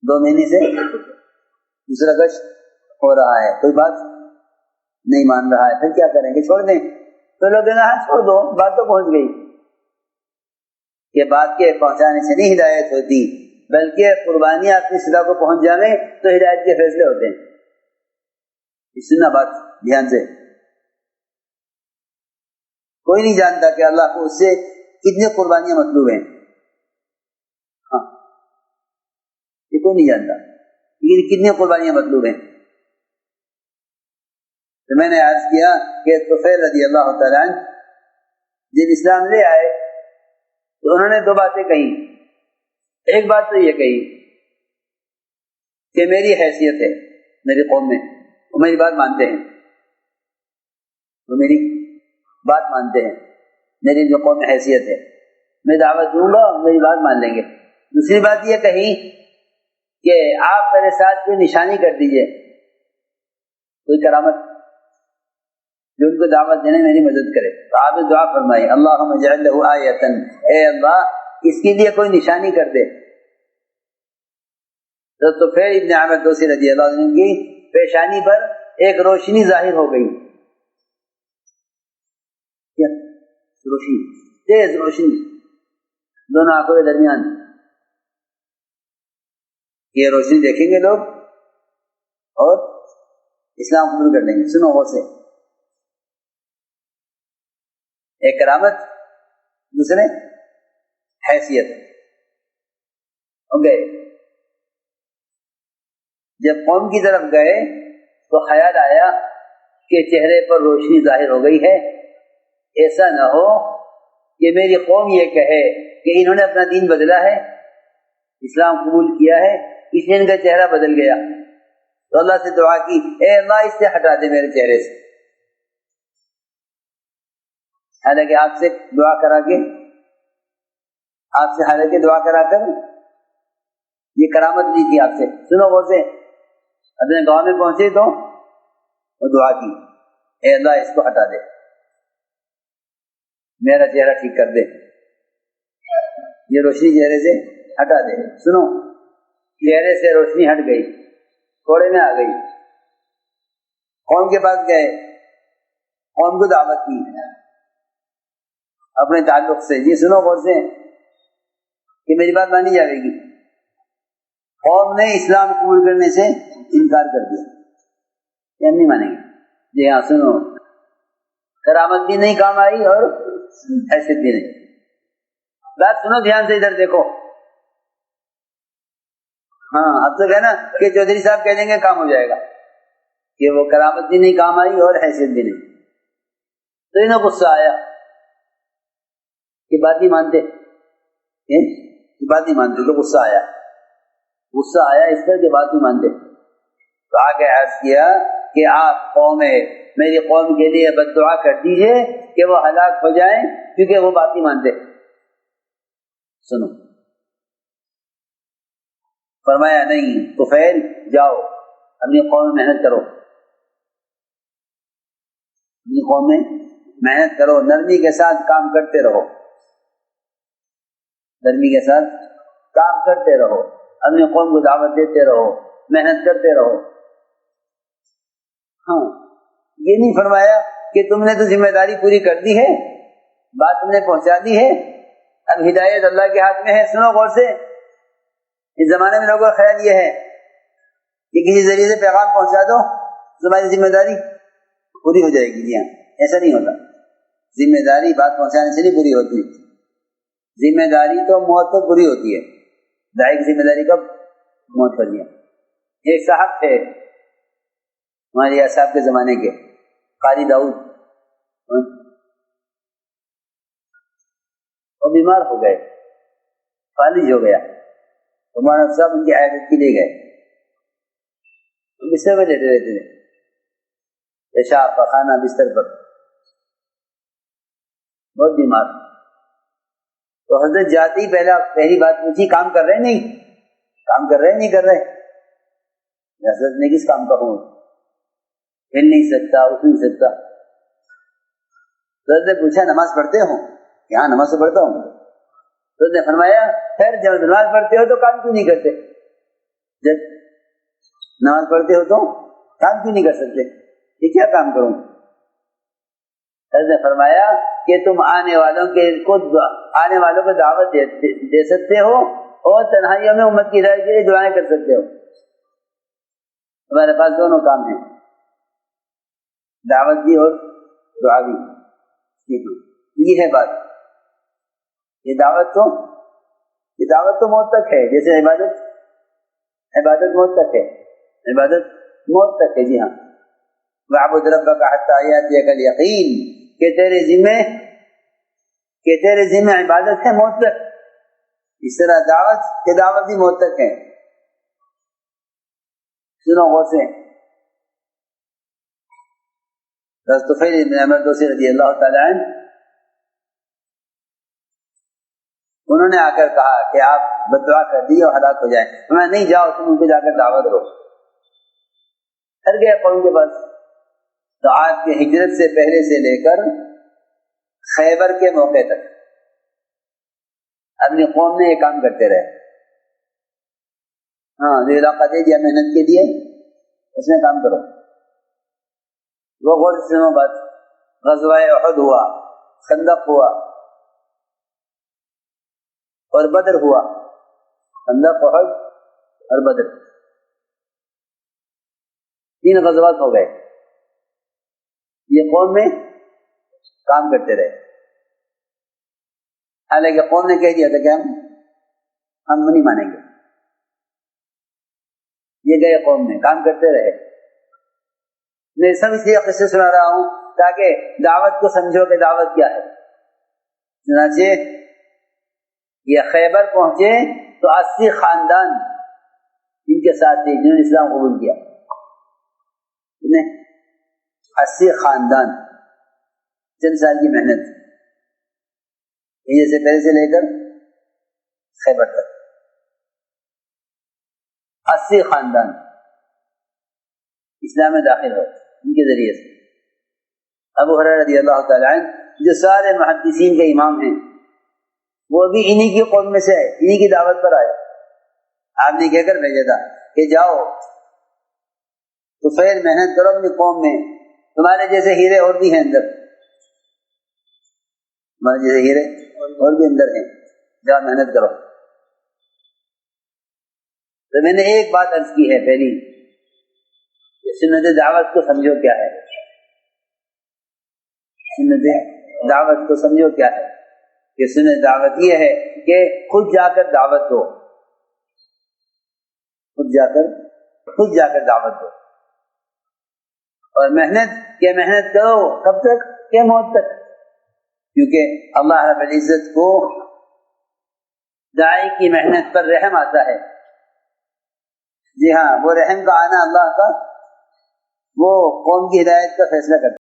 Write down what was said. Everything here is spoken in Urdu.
2 مہینے سے دوسرا گشت ہو رہا ہے، کوئی بات نہیں مان رہا ہے، پھر کیا کریں گے؟ چھوڑ دیں؟ تو لوگ کہیں ہاں چھوڑ دو، بات تو پہنچ گئی۔ کہ بات کے پہنچانے سے نہیں ہدایت ہوتی، بلکہ قربانیاں اپنی صدا کو پہنچ جائیں تو ہدایت کے فیصلے ہوتے ہیں۔ سننا بات دھیان سے، کوئی نہیں جانتا کہ اللہ کو اس سے کتنی قربانیاں مطلوب ہیں، ہاں یہ کوئی نہیں جانتا لیکن کتنی قربانیاں مطلوب ہیں۔ تو میں نے عرض کیا کہ طفیل رضی اللہ تعالیٰ عنہ جب اسلام لے آئے تو انہوں نے 2 باتیں کہی۔ ایک بات تو یہ کہی کہ میری حیثیت ہے میری قوم میں، وہ میری بات مانتے ہیں، وہ میری بات مانتے ہیں، میری جو قوم میں حیثیت ہے، میں دعوت دوں گا اور میری بات مان لیں گے۔ دوسری بات یہ کہی کہ آپ میرے ساتھ کوئی نشانی کر دیجئے، کوئی کرامت جو ان کو دعوت دینے میں میری مدد کرے۔ تو آپ نے دعا فرمائی اللہم اجعل لہ آیۃ، اے اللہ اس کے لیے کوئی نشانی کر دے۔ تو پھر ابن عامر دوسی رضی اللہ عنہ کی پیشانی پر ایک روشنی ظاہر ہو گئی، روشنی، تیز روشنی دونوں آنکھوں کے درمیان۔ یہ روشنی دیکھیں گے لوگ اور اسلام قبول کر لیں گے۔ سنو غور سے، ایک کرامت، دوسرے حیثیت۔ گئے جب قوم کی طرف گئے تو خیال آیا کہ چہرے پر روشنی ظاہر ہو گئی ہے، ایسا نہ ہو کہ میری قوم یہ کہے کہ انہوں نے اپنا دین بدلا ہے، اسلام قبول کیا ہے، اس لیے ان کا چہرہ بدل گیا۔ تو اللہ سے دعا کی اے اللہ اس سے ہٹا دے میرے چہرے سے۔ حالانکہ آپ سے دعا کرا کے، آپ سے حالانکہ دعا کرا کر یہ کرامت لی تھی آپ سے۔ سنو غور سے، اپنے گاؤں میں پہنچے تو وہ دعا کی اے اللہ اس کو ہٹا دے، میرا چہرہ ٹھیک کر دے، یہ روشنی چہرے سے ہٹا دے۔ سنو، چہرے سے روشنی ہٹ گئی، تھوڑے میں آ گئی، قوم کے پاس گئے، قوم کو دعوت کی اپنے تعلق سے۔ جی سنو غور سے کہ میری بات مانی جائے گی۔ قوم نے اسلام قبول کرنے سے انکار کر دیا، یہ نہیں مانیں گے۔ جی ہاں سنو، کرامت بھی نہیں کام آئی اور حیثیت بھی نہیں۔ بات سنو دھیان سے، ادھر دیکھو۔ ہاں اب تو کہنا کہ چودھری صاحب کہہ دیں گے کام ہو جائے گا کہ وہ کرامت بھی نہیں کام آئی اور حیثیت بھی نہیں۔ تو انہیں غصہ آیا کہ بات نہیں مانتے، بات نہیں مانتے، تو غصہ آیا اس پر کہ بات نہیں مانتے۔ تو آگے عرض کیا کہ آپ میری قوم کے لیے بد دعا کر دیجئے کہ وہ ہلاک ہو جائیں کیونکہ وہ بات نہیں مانتے۔ سنو، فرمایا نہیں طفیل جاؤ اپنی قوم میں محنت کرو، اپنی قوم میں محنت کرو، نرمی کے ساتھ کام کرتے رہو، نرمی کے ساتھ کام کرتے رہو، اپنی قوم کو دعوت دیتے رہو، محنت کرتے رہو۔ ہاں یہ نہیں فرمایا کہ تم نے تو ذمہ داری پوری کر دی ہے، بات تم نے پہنچا دی ہے، اب ہدایت اللہ کے ہاتھ میں ہے۔ سنو غور سے، اس زمانے میں لوگوں کا خیال یہ ہے کہ کسی ذریعے سے پیغام پہنچا دو تمہاری ذمہ داری پوری ہو جائے گی۔ جی ہاں، ایسا نہیں ہوتا۔ ذمہ داری بات پہنچانے سے نہیں پوری ہوتی، ذمہ داری تو موت پر پوری ہوتی ہے۔ دائی کی ذمہ داری کب؟ موت پر۔ ایک صاحب تھے ہمارے اصحاب کے زمانے کے، قاری داؤد، وہ بیمار ہو گئے، فالج ہو گیا، تو مولانا صاحب ان کی عیادت کے لیے گئے، بستر میں لیٹے رہتے تھے، پیشاب پخانہ بستر پر، بہت بیمار۔ تو حضرت جاتے ہی پہلی بات پوچھی کام کر رہے نہیں؟ کام کر رہے نہیں کر رہے؟ حضرت نے کس کام کا ہوں، ہل نہیں سکتا، اٹھ نہیں سکتا۔ حضرت نے پوچھا نماز پڑھتے ہو؟ یہاں نماز تو پڑھتا ہوں۔ حضرت نے فرمایا پھر جب نماز پڑھتے ہو تو کام کیوں نہیں کرتے؟ جب نماز پڑھتے ہو تو کام کیوں نہیں کر سکتے؟ یہ کیا کام کروں؟ حضرت نے فرمایا کہ تم آنے والوں کو دعوت دے سکتے ہو اور تنہائیوں میں امت کی ہدایت کے لیے دعائیں کر سکتے ہو. ہمارے پاس دونوں کام ہیں، دعوت بھی اور دعا بھی. یہ ہے بات. یہ دعوت تو موت تک ہے، جیسے عبادت موت تک ہے. عبادت موت تک ہے. جی ہاں، وَاعْبُدْ رَبَّكَ حَتَّىٰ يَأْتِيَكَ الْيَقِينُ کہ تیرے ذمہ عبادت ہے موت تک. اس طرح دعوت بھی موت تک ہے. سنو غور سے. حضرت طفیل بن عمرو دوسی رضی اللہ تعالی عنہ، انہوں نے آ کر کہا کہ آپ بددعا کر دی اور ہلاک ہو جائیں. میں نہیں، جاؤ تم ان کو جا کر دعوت دو. پھر گئے قوم کے پاس. تو آپ کی ہجرت سے پہلے سے لے کر خیبر کے موقع تک اپنی قوم میں یہ کام کرتے رہے. ہاں، جو علاقہ دے دیا محنت کے لیے، اس میں کام کرو. وہ غور سے سنو بات. غزوہ احد ہوا، خندق ہوا اور بدر ہوا. خندق، احد اور بدر، 3 غزوات ہو گئے. یہ قوم میں کام کرتے رہے. حالانکہ قوم نے کہہ دیا تھا کہ ہم نہیں مانیں گے. یہ گئے قوم میں کام کرتے رہے. میں سب اس لیے قصے سنا رہا ہوں تاکہ دعوت کو سمجھو کہ دعوت کیا ہے. چنانچہ یہ خیبر پہنچے تو 80 خاندان ان کے ساتھ تھے جنہوں نے اسلام قبول کیا. 80 خاندان، چند سال کی محنت، یہ سے پہلے سے لے کر خیبر تک 80 خاندان اسلام میں داخل ہوئے ان کے ذریعے سے. ابو ہریرہ رضی اللہ تعالی عنہ جو سارے محدثین کے امام ہیں، وہ بھی انہی کی قوم میں سے ہے، انہی کی دعوت پر آئے. آپ نے کہہ کر بھیجا تھا کہ جاؤ طفیل محنت کرو اپنی قوم میں، تمہارے جیسے ہیرے اور بھی ہیں اندر، تمہارے جیسے ہیرے اور بھی اندر ہیں، جاؤ محنت کرو. تو میں نے ایک بات عرض کی ہے پہلی، سنت دعوت کو سمجھو کیا ہے. سنت دعوت کو سمجھو کیا ہے. کہ سنت دعوت یہ ہے کہ خود جا کر دعوت دو، خود جا کر دعوت دو. اور محنت کرو کب تک؟ کہ موت تک. کیونکہ اللہ رب العزت کو داعی کی محنت پر رحم آتا ہے. جی ہاں، وہ رحم کا آنا اللہ کا، وہ قوم کی ہدایت کا فیصلہ کرتا ہے.